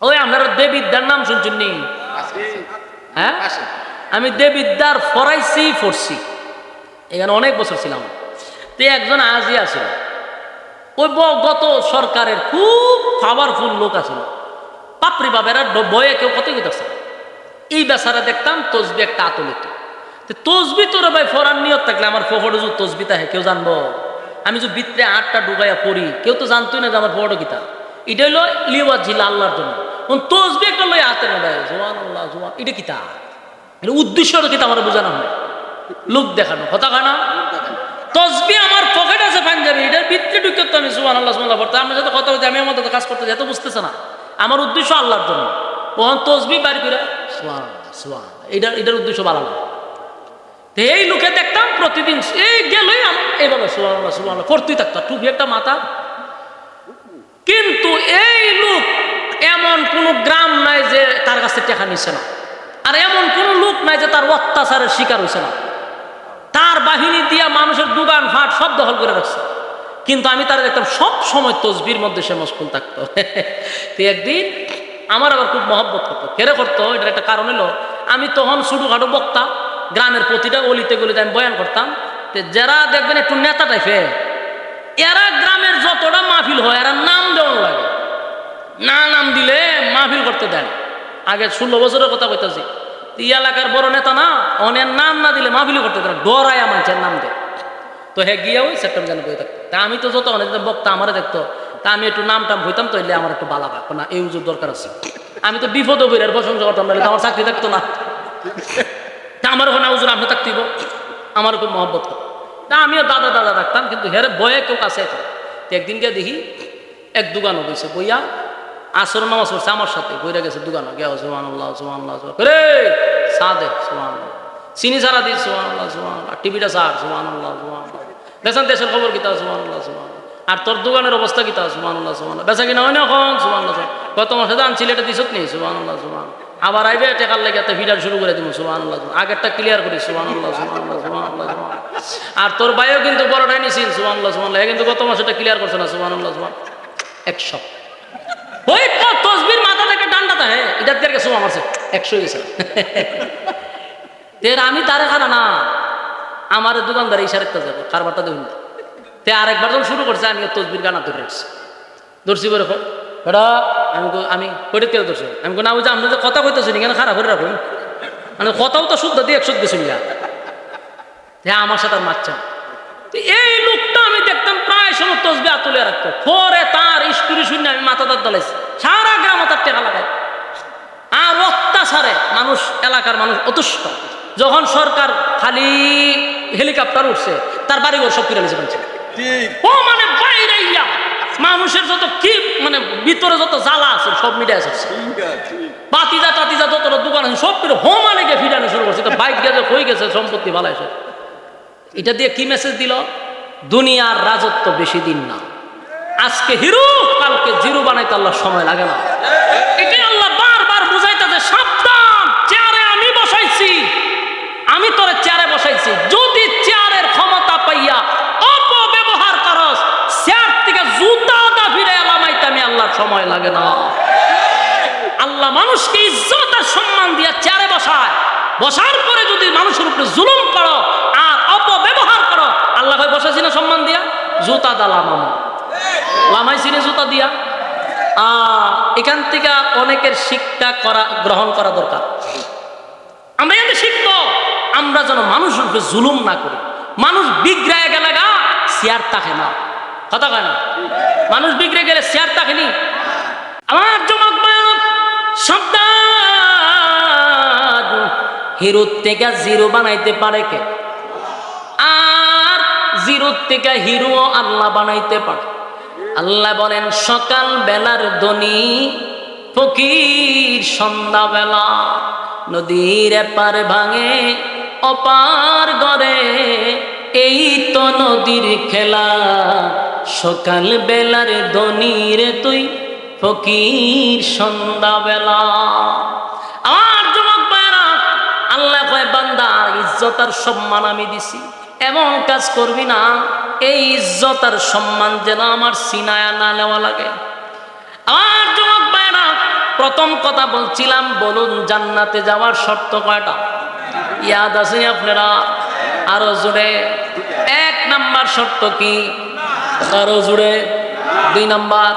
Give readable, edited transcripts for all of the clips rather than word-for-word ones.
ওই আপনারা দেবিদ্যার নাম শুনছেন নি? হ্যাঁ, আমি দেবিদ্যার পড়ছি, এখানে অনেক বছর ছিলাম। তো একজন আজিয়া ছিল, ওই গত সরকারের খুব পাওয়ারফুল লোক আছিল, বাপরে বাপ, এরা বয়ে কেউ কত গেছে। এই বেচারা দেখতাম তসবি একটা আতলিত, তসবি তোরা ভাই ফরার নিয়ত থাকলে আমার ফোফটো যে তসবি তাহে কেউ জানবো? আমি যে ভিতরে 8টা ডুবাইয়া পড়ি, কেউ তো জানতোই না যে আমার ফোফটো কিতা। এটা হইলো লিওয়াজ ছিল আল্লাহর জন্য। তসবি একটা লই হাতের মধ্যে, জোয়ান আল্লাহ জোয়ান, এটা কিতা, এটা উদ্দেশ্যটা কিতা আমার বোঝানো হয়, লোক দেখানো, কথা কয় না। তসবি আমার পকেট আছে পাঞ্জাবি, এটার ভিতরে ঢুকে তো আমি সুবহান আল্লাহ সুবহানাল্লাহ পড়তে, আমার সাথে কথা বলতে, আমি আমার মতো কাজ করতে এত বুঝতেছে না, আমার উদ্দেশ্য আল্লাহর জন্য। ওখান তসবি বাড়ি করে সুবহান সুবহান, এটার উদ্দেশ্য ভালো না। এই লোকে দেখতাম প্রতিদিন এই গেলই এইভাবে সুবহানাল্লাহ সুবহানাল্লাহ পড়তেই থাকতো, টুপি একটা মাথা। কিন্তু এই লোক এমন কোন গ্রাম নাই যে তার কাছে টাকা নিচ্ছে না, আর এমন কোন লোক নাই যে তার অত্যাচারের শিকার হয়েছে না। তার বাহিনী দিয়া মানুষের দোকান ফাট সব দখল করে রাখছে, কিন্তু আমি তার দেখতাম সব সময় তসবির মধ্যে সে মশগুল থাকতো। তো একদিন আমার আবার খুব মহব্বত করতো, কেড়ে করতো, এটার একটা কারণ হলো আমি তখন ছোটোখাটো বক্তা, গ্রামের প্রতিটা অলিতে গলিতে আমি বয়ান করতাম। যারা দেখবেন একটু নেতা টাইপের, এরা গ্রামের যতটা মাহফিল হয় এরা নাম দেওয়ার লাগে, না নাম দিলে মাহফিল করতে দেন। আগে 16 বছরের কথা কইতাছি, এলাকার বড় নেতা না, অনেক নাম না দিলে মাহফিল করতে দেন, ডরায় মানুষের নাম দেয়। তো হ্যাঁ গিয়া ওই সেপ্টেম্বর জানে বই থাকতো। তা আমি তো যত অনেক বক্তা আমারে দেখতো, তা আমি একটু নাম টাম হইতাম, তো এলে আমার একটু বালা লাগতো না, এই উজুর দরকার আছে। আমি তো বিপদ বইয়ের প্রশংসা করতাম, না আমার চাকরি থাকতো না। তা আমার ওখানে উজুর আপনি থাকতেইব, আমার খুব মহব্বত করতো। তা আমিও দাদা দাদা রাখতাম, কিন্তু হেরে বয়ে কেউ কাছে তো একদিন গিয়ে দেখি এক দোকানও বইছে, বইয়া আসর নামাজ পড়ছে আমার সাথে, বইরা গেছে দোকানও গিয়া সুবহানাল্লাহ সুবহানাল্লাহ রে চা দে সুবহানাল্লাহ, চিনি সারা দিস সুবহানাল্লাহ সুবহানাল্লাহ, টিভিটা সার সুবহানাল্লাহ সুবহানাল্লাহ, দেখেন দেশের খবর কিতা সুবহানাল্লাহ সুবহানাল্লাহ, আর তোর দোকানের অবস্থা কিতা সুবহানাল্লাহ সুবহানাল্লাহ, বেচা কিনা হয় না এখন সুবহানাল্লাহ, কত মাসে দান ছিল দিছত নেই সুবহানাল্লাহ সুবহানাল্লাহ, আবার আইবে টেকার লেগে একটা ভিডিও শুরু করে দিব সুবহানাল্লাহ, আগেরটা ক্লিয়ার করি সুবহানাল্লাহ সুবহানাল্লাহ সুবহানাল্লাহ, আর তোর ভাইও কিন্তু বড়টাই নিছিস সুবহানাল্লাহ সুবহানাল্লাহ, কিন্তু গত মাসে এটা ক্লিয়ার করছে না সুবহানাল্লাহ সুবহানাল্লাহ, 100 ওই তো তসবির মাথা থেকে ডান্ডাটা, হ্যাঁ এটার থেকে সুবহান মারছে 100 গেছে। তের আমি তারে খানা না, আমার দোকানদার ইশারেতে যাবে কারবারটা দেখুন। তে আরেকবার যখন শুরু করছে, আমি তসবির গানা ধরে রাখছি, ধরছি বলে বেটা, আমি কইতে কেউ ধরছি, আমি না বুঝি আপনি যে কথা কইতেছেন এখানে খারাপ করে রাখুন, মানে কথাও তো শুদ্ধ দিয়ে 100 দিয়ে শুনলা, হ্যাঁ আমার সাথে আর মারছে না। এই লোকটা আমি দেখতাম প্রায় সময় তসবি তুলে রাখতো, পরে তার স্টোরি শুনে আমি মাথা তার দলাইছি, সারা গ্রাম তার টেকা লাগায়, আর অত্যাচারে মানুষ, এলাকার মানুষ অতুষ্ট। যখন সরকার খালি হেলিকপ্টার উঠছে, তার বাড়িঘর সব কিনে নিয়েছে, ও মানে বাইরে মানুষের যত কি মানে ভিতরে যত জ্বালা আছে সব মিটাই আছে, বাতিজা টাতিজা যত দোকান আছে সব করে হোমানে গিয়ে ফিরানো শুরু করছে, বাইক গেছে হয়ে গেছে, সম্পত্তি ভালো আছে। এটা দিয়ে কি মেসেজ দিল? দুনিয়ার রাজত্ব বেশি দিন না, আজকে হিরো কালকে জিরো বানাইতে আল্লাহ সময় লাগে না। এটাই আল্লাহ বারবার বুঝাইতেছে, সাবধান, চেয়ারে আমি বসাইছি, আমি তোরে চেয়ারে বসাইছি, যদি চেয়ারের ক্ষমতা পাইয়া অপব্যবহার করস, চেয়ার থেকে জুতা দা ফিরে লামাইতে আমি আল্লাহর সময় লাগে না। আল্লাহ মানুষকে ইজ্জত আর সম্মান দিয়া চেয়ারে বসায়, বসার পরে যদি মানুষের উপরে জুলুম করো আর অপব্যবহার করো, আল্লাহ ভাই বসাইছি না সম্মান দিয়া, জুতা দা লামামা, লামাইছি না জুতা দিয়া। এখান থেকে অনেকের শিক্ষা গ্রহণ করা দরকার। আমরা এতে শিখবো, আমরা যেন মানুষের উপরে জুলুম না করি। মানুষ বিগড়ায় গেলে গা চেয়ার থাকে না, কথা কয় না, মানুষ বিগড়ে গেলে চেয়ার থাকেনি। আমার জমক বায়ক সাবধান, হিরোর থেকে জিরো বানাইতে পারে কে? আর জিরোর থেকে হিরো আল্লাহ বানাইতে পারে। আল্লাহ বলেন, সকাল বেলার ধনী ফকির সন্ধ্যাবেলা, নদীর এপার ভাঙে অপার গড়ে, এই তো নদীর খেলা, সকাল বেলার ধনী রে তুই ফকির সন্ধ্যাবেলা। আমার যুবক ভাইরা, আল্লাহ কয় বান্দা ইজ্জত আর সম্মান আমি দিছি, এমন কাজ করবি না এই ইজ্জত আর সম্মান যেন আমার সিনায়া না নেওয়া লাগে। আমার যুবক ভাইরা, প্রথম কথা বলছিলাম, বলুন জান্নাতে যাওয়ার শর্ত কয়টা? ইয়াদ আছে আপনারা? আরো জোরে। 1 নাম্বার শর্ত কি? আরো জোরে। 2 নাম্বার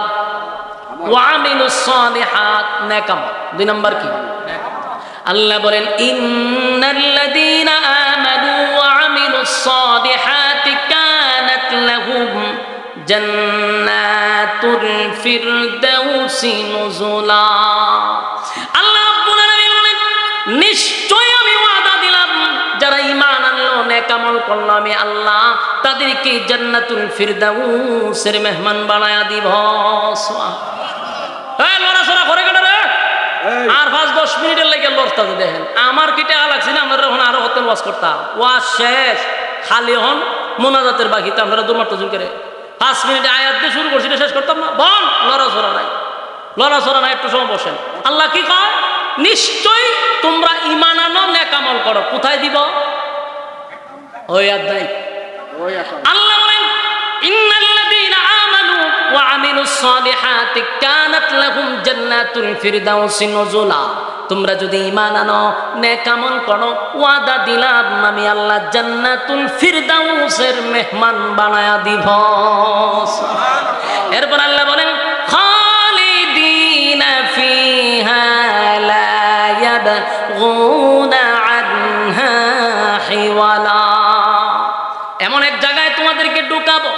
ওয়ামিলুস সালিহাত, নেক আমল। 2 নাম্বার কি? আল্লাহ বলেন ইন্নাল্লাযীনা আমানু ওয়া আমিলুস সালিহাতি কানাত লাহুম জান্নাতুল ফিরদাউসি নুজুলা। আল্লাহ রাব্বুল আলামিন বলেন, নিশ্চয় আমি ওয়াদা দিলাম যারা ঈমান আনলো, নেক আমল করলো, আমি আল্লাহ তাদেরকে জান্নাতুল ফিরদাউসের মেহমান বানায়া দিব। এই লড়াছড়া করে কেন রে? আর 5-10 মিনিটের লেগে লড়তে দেখেন। আমার কি টাকা লাগছে না? আমরা এখন আরো হতেন ওয়াজ করতাম। ওয়াজ শেষ, খালি হন মোনাজাতের বাকিতে আপনারা দুমাত্র জুন করে 5 মিনিটে আয়াত দিয়ে শুরু করছি, শেষ করতাম না। বল, লড়াছড়া নাই, লড়াছড়া নাই, একটু সময় বসেন। আল্লাহ কি কয়? নিশ্চয় তোমরা ঈমান আনো, নেক আমল করো। কোথায় দিব? ওই আয়াত। আল্লাহ বলেন ইন্নাল্লাযীনা আমানু ওয়া আমিলুস সালিহাতি কানাত লাহুম জান্নাতুল ফিরদাউসি নুজুলা। তোমরা যদি ঈমান আনো, নেক আমল করো, ওয়াদা দিলাম আমি আল্লাহ জান্নাতুল ফিরদাউসের মেহমান বানায়া দিব। এরপর আল্লাহ বলেন খালিদিনা ফিহা লা ইয়াবগুনা আনহা হিওয়ালা। এমন এক জায়গায় তোমাদেরকে ঢুকাবো,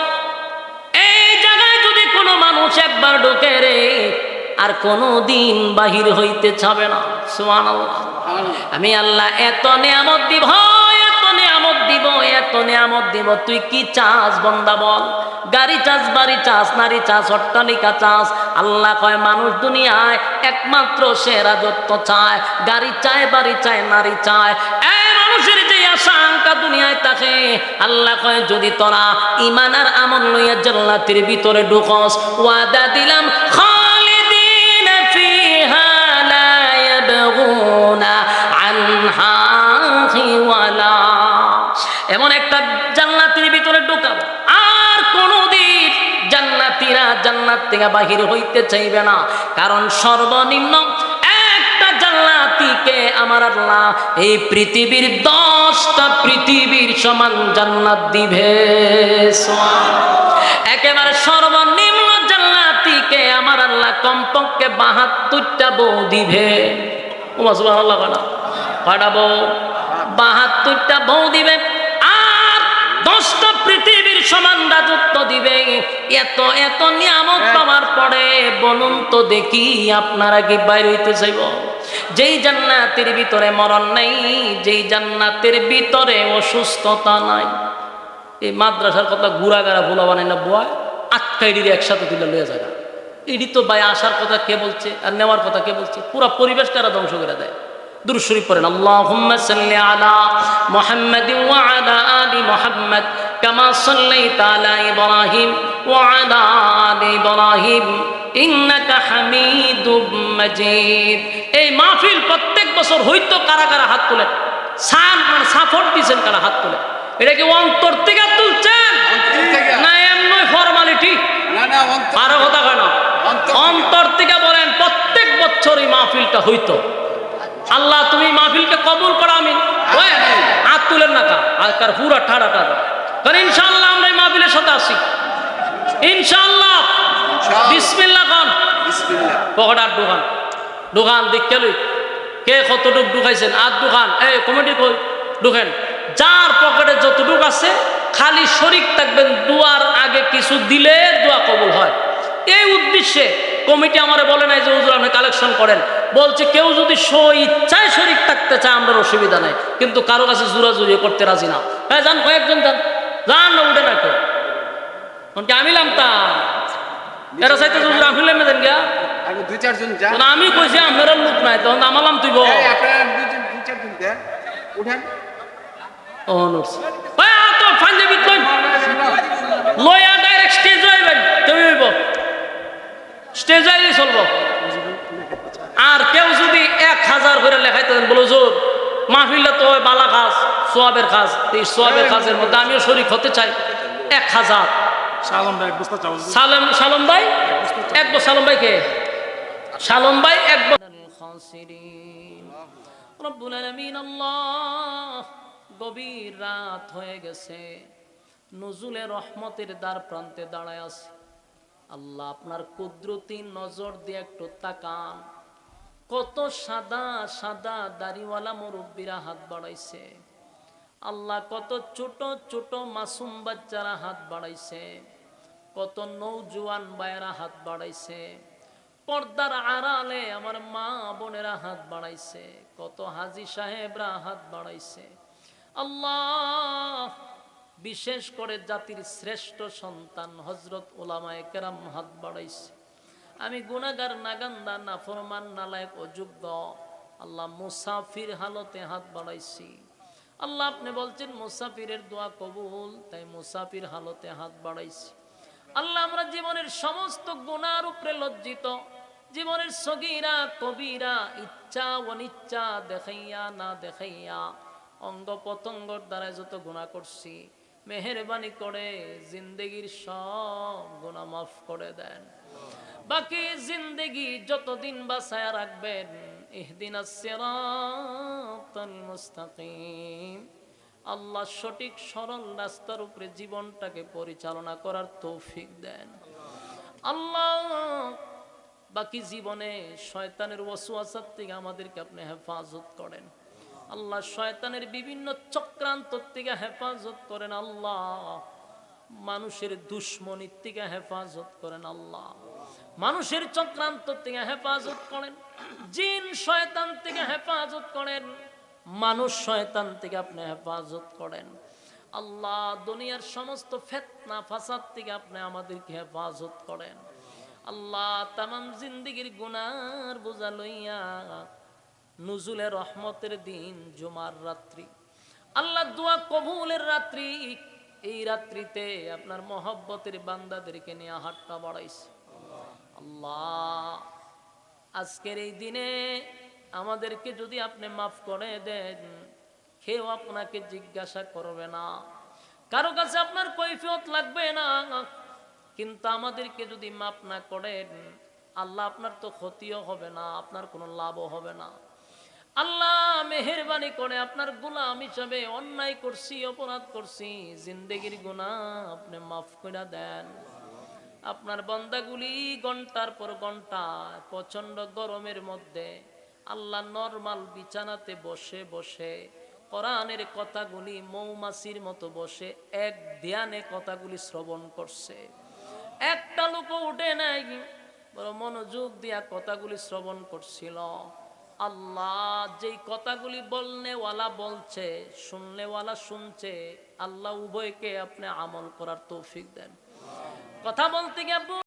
এই জায়গায় যদি কোনো মানুষ একবার ঢুকে রে, আর কোনো দিন বাহির হইতে চাবে না। সুবহানাল্লাহ। আমি আল্লাহ এত নিয়ামত দিব, এত নিয়ামত দিব, এত নিয়ামত দিব। তুই কি চাস বান্দা বল? গাড়ি চাস, বাড়ি চাস, নারী চাস, অট্টালিকা চাস? আল্লাহ কয় মানুষ দুনিয়ায় একমাত্র সে রাজত্ব চায়, গাড়ি চায়, বাড়ি চায়, নারী চায়। এই মানুষের যে আশঙ্কা দুনিয়ায় থাকে, আল্লাহ কয় যদি তোরা ঈমান আর আমল লইয়া জান্নাতের ভিতরে ঢুকস, ওয়াদা দিলাম খালিদিনা ফিহা লা ইয়াবগুনা আনহা হিওয়ালা। এমন একটা জান্নাতের ভিতরে ঢুকাবো, আর কোনদিন জান্নাতীরা জান্নাত থেকে বাহির হইতে চাইবে না। কারণ সর্বনিম্ন একটা জান্নাতীকে আমার আল্লাহ এই পৃথিবীর 10টা পৃথিবীর সমান জান্নাত দিবে। একেবারে সর্বনিম্ন জান্নাতীকে আমার আল্লাহ কমপক্ষে 72টা বউ দিবে। ওমা সুবহানাল্লাহ। কয়টা বউ? 72টা বউ দিবে, আর 10টা পৃথিবীর সমান রাজত্ব দিবে। এত এত নিয়ামত পাওয়ার পরে বলুন তো দেখি আপনারা কি বাইরে হইতে চাইব? যেই জান্নাতের ভিতরে মরণ নাই, যেই জান্নাতের ভিতরে অসুস্থতা নাই। এই মাদ্রাসার কথা গুড়াগাড়া ভোলা বানাই না বয়, আটকাইডির একসাথে তুলে লইয়া যায়। এটি তো ভাই আসার কথা কে বলছে আর নেওয়ার কথা কে বলছে? পুরো পরিবেশটা ধ্বংস করে দেয়। দুরূদ শরীফ পড়েন, আল্লাহুম্মা সাল্লি আলা মুহাম্মাদিন ওয়া আলা আলি মুহাম্মাদ কামা সাল্লাইতা আলা ইব্রাহিম ওয়া আলা আলি ইব্রাহিম ইন্নাকা হামিদুম মাজিদ। এই মাহফিল প্রত্যেক বছর হইতো। কারা কারা হাত তোলেন? সাপোর্ট দিয়েছেন কারা? হাত তোলে। এটা কি অন্তর থেকে তুলছেন না এমনি ফরমালিটি? আরো কথা কয় না, অন্তর থেকে বলেন। প্রত্যেক বছর এই মাহফিলটা হইতো। আল্লাহ তুমি মাহফিলকে কবুল করো, আমিন। হাত তুলেন না কার পুরা ঠাড়া ঠাড়া। কারণ ইনশাআল্লাহ আমরা এই মাহফিলের সাথে আসি ইনশাআল্লাহ। বিসমিল্লাহ খান। পকেটার দোকান দোকান দেখতে লই কে কতটুক ঢুকাইছেন? আর দোকান এই কমিটি কই ঢুকেন। যার পকেটে যতটুক আছে খালি শরীক থাকবেন, দুয়ার আগে কিছু দিলে দোয়া কবুল হয়। এই উদ্দেশ্যে কমিটি আমারে বলে নাই যে হুজুর আপনি কালেকশন করেন। বলছে কেউ যদি ইচ্ছায় শরীক থাকতে চায় আমরা অসুবিধা নাই, কিন্তু কারো কাছে জোরাজুরি করতে রাজি না। হ্যাঁ যান, কয়েকজন যান, যান না উঠে না কেউ। আমি নামতাম এরা চাইতে হুজুর আপনি নেমে দেন গিয়া। আমি কইছি আপনারা লোক নাই, তখন আমালাম তুই লয়া ডাইরেক্ট স্টেজ হইবেন, তুমি হইব স্টেজ হইলে চলব। আর কেউ যদি 1000 করে লেখাইতে দেন, বলো জোর মাহফিলটা তো বালা কাজ, সোয়াবের কাজ, এই সোয়াবের কাজের মধ্যে আমিও শরীক হতে চাই। 1000 সালম ভাই এক বস্তা, সালম ভাই এক বস্তা। সালম ভাই কে? শালম ভাই একবার রব্বুল আলামিন আল্লাহ, গভীর রাত হয়ে গেছে, নজুলে রহমতের দ্বার প্রান্তে দাঁড়ায় আছে। আল্লাহ আপনার কুদরতি নজর দিয়ে একটু তাকান। কত সাদা সাদা দাড়িওয়ালা মুরব্বীরা হাত বাড়াইছে। আল্লাহ কত ছোট ছোট মাসুম বাচ্চারা হাত বাড়াইছে, কত নৌজওয়ান ভাইয়েরা হাত বাড়াইছে, পর্দার আড়ালে আমার মা বোনেরা হাত বাড়াইছে, কত হাজী সাহেবরা হাত বাড়াইছে। আল্লাহ বিশেষ করে জাতির শ্রেষ্ঠ সন্তান হযরত উলামায়ে কেরাম হাত বাড়াইছে। আমি গুনাহগার, নাগান্দা, নাফরমান, নালায়েক, অযোগ্য আল্লাহ মুসাফির হালতে হাত বাড়াইছি। আল্লাহ আপনি বলছেন মুসাফিরের দোয়া কবুল, তাই মুসাফির হালতে হাত বাড়াইছি। আল্লাহ আমরা জীবনের সমস্ত গুনার উপরে লজ্জিত, জীবনের সগীরা কবিরা, ইচ্ছা অনিচ্ছা, দেখাইয়া না দেখাইয়া, অঙ্গ পতঙ্গর দ্বারা যত গুনাহ করছি, মেহেরবানি করে জিন্দেগির সব গুনাহ মাফ করে দেন। বাকি জিন্দেগি যতদিন বাঁচায়া রাখবেন, ইহদিনাস সিরাতাল মুস্তাকিম, আল্লাহ সঠিক সরল রাস্তার উপরে জীবনটাকে পরিচালনা করার তৌফিক দেন। আল্লাহ বাকি জীবনে শয়তানের ওয়াসওয়াসার থেকে আমাদেরকে আপনি হেফাজত করেন। আল্লাহ শয়তানের বিভিন্ন চক্রান্ত থেকে হেফাজত করেন। আল্লাহ মানুষের দুশ্মনির থেকে হেফাজত করেন। আল্লাহ মানুষের চক্রান্ত থেকে হেফাজত করেন, জিন শয়তান থেকে হেফাজত করেন, মানুষ শয়তান থেকে আপনি হেফাজত করেন। আল্লাহ দুনিয়ার সমস্ত ফিতনা ফাসাদ থেকে আপনি আমাদেরকে হেফাজত করেন। আল্লাহ তামাম জিন্দেগির গুনার বোঝা লইয়া নুজুলে রহমতের দিন জুমার রাত্রি, আল্লাহ দোয়া কবুলের রাত্রি, এই রাত্রিতে আপনার মহব্বতের বান্দাদেরকে নিয়ে হাতটা বাড়াইছে। আল্লাহ আজকের এই দিনে আমাদেরকে যদি আপনি মাফ করে দেন, কেউ আপনাকে জিজ্ঞাসা করবে না, কারো কাছে আপনার কৈফিয়ত লাগবে না। কিন্তু আমাদেরকে যদি মাফ না করেন, আল্লাহ আপনার তো ক্ষতিও হবে না, আপনার কোনো লাভও হবে না। আল্লাহ মেহেরবানি করে আপনার গোলাম হিসাবে অন্যায় করছি, অপরাধ করছি, জিন্দেগির গুনাহ আপনি মাফ করে দেন। আপনার বান্দাগুলি ঘন্টার পর ঘন্টা প্রচন্ড গরমের মধ্যে আল্লাহ নরমাল বিছানাতে বসে বসে কোরআনের কথাগুলি মৌমাছির মতো বসে এক ধ্যানে কথাগুলি শ্রবণ করছে। একটা লোকও উঠে নাই, বড় মনোযোগ দিয়া কথাগুলি শ্রবণ করছিল। আল্লাহ যেই কথাগুলি বলনেওয়ালা বলছে, শুননেওয়ালা শুনছে, আল্লাহ উভয়কে আপনি আমল করার তৌফিক দেন। কথা বলতে গিয়ে